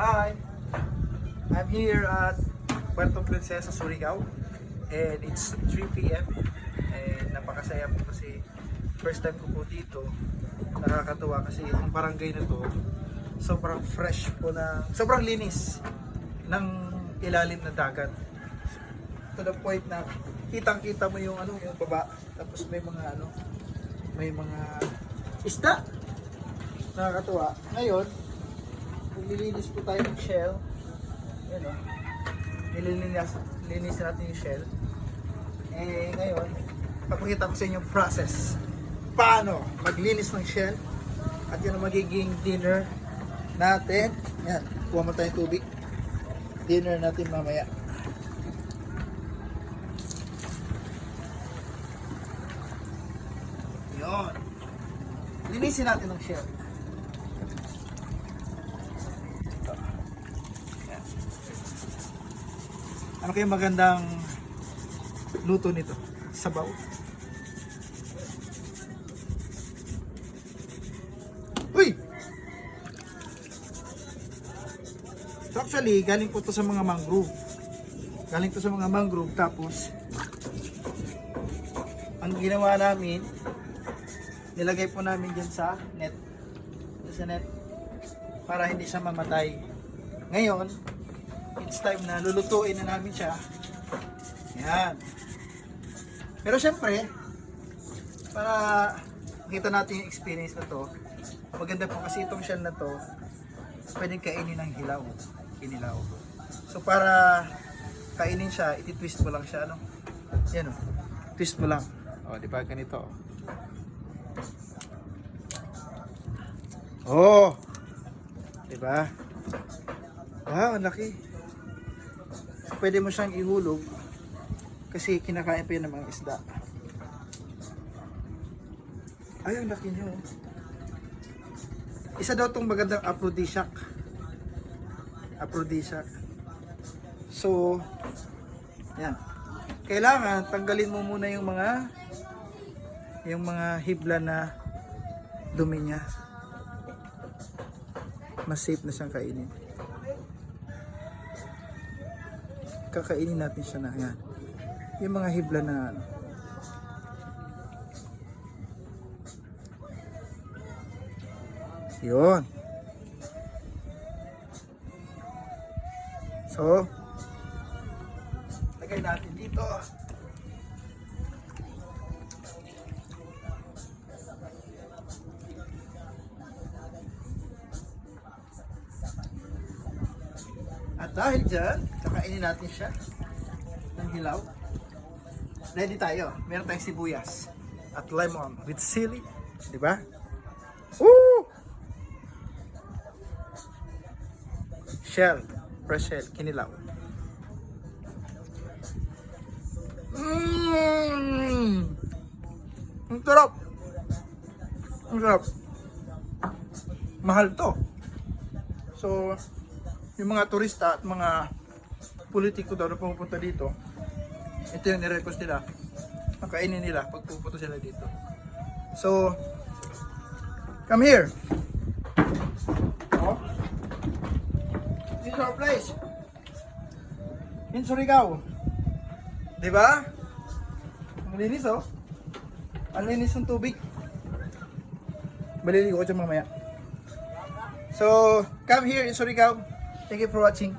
Hi! I'm here at Puerto Princesa, Surigao, and it's 3 p.m. and napakasaya po kasi first time ko po dito. Nakakatuwa kasi yung barangay na to sobrang fresh po na, sobrang linis ng ilalim na dagat. To the point na kitang-kita mo yung yung baba, tapos may mga isda. Nakakatuwa. Ngayon, nililinis po tayo ng shell. Ayan o. Nililinis natin yung shell. Eh ngayon, papakita ko sa inyo yung process. Paano maglinis ng shell. At yun ang magiging dinner natin. Yan, kuha mo tayong tubig. Dinner natin mamaya. Yun. Linisin natin ng shell. Ano kayong magandang luto nito? Sabaw. Uy! So actually, galing po to sa mga mangrove. Galing to sa mga mangrove. Tapos, ang ginawa namin, nilagay po namin dyan sa net. Sa net. Para hindi siya mamatay. Ngayon, it's time na lulutuin na namin siya. Yan. Pero syempre, para makita natin yung experience na to, maganda po kasi itong shell na to, pwedeng kainin ng hilaw. Kinilaw. So para kainin siya, iti-twist mo lang siya. Yan o. Twist mo lang. O, di ba ganito? Oh! Di ba? Wow, ang laki. Pwede mo siyang ihulog kasi kinakain pa yun ng mga isda. Ay, ang laki niyo. Isa daw itong magandang aphrodisiac. Aphrodisiac. So, yan. Kailangan tanggalin mo muna yung mga hibla na dumi niya. Mas safe na siyang kainin. Kakainin natin siya na yan. Yung mga hibla na yun. So, lagay natin dito. At dahil dyan, kakainin natin siya ng hilaw. Ready tayo. Meron tayong sibuyas at lemon with sili. Diba? Woo! Shell. Fresh shell. Kinilaw. Ang sarap. Ang sarap. Mahal to. So, yung mga turista at mga politiko daw na pumupunta dito, ito yung nirequest nila, makainin nila pag pupunta sila dito. So, come here. Oh. This is our place in Surigao. Diba? Ang linis oh. Ang linis ng tubig. Maliligo ko dyan mamaya. So, come here in Surigao. Thank you for watching.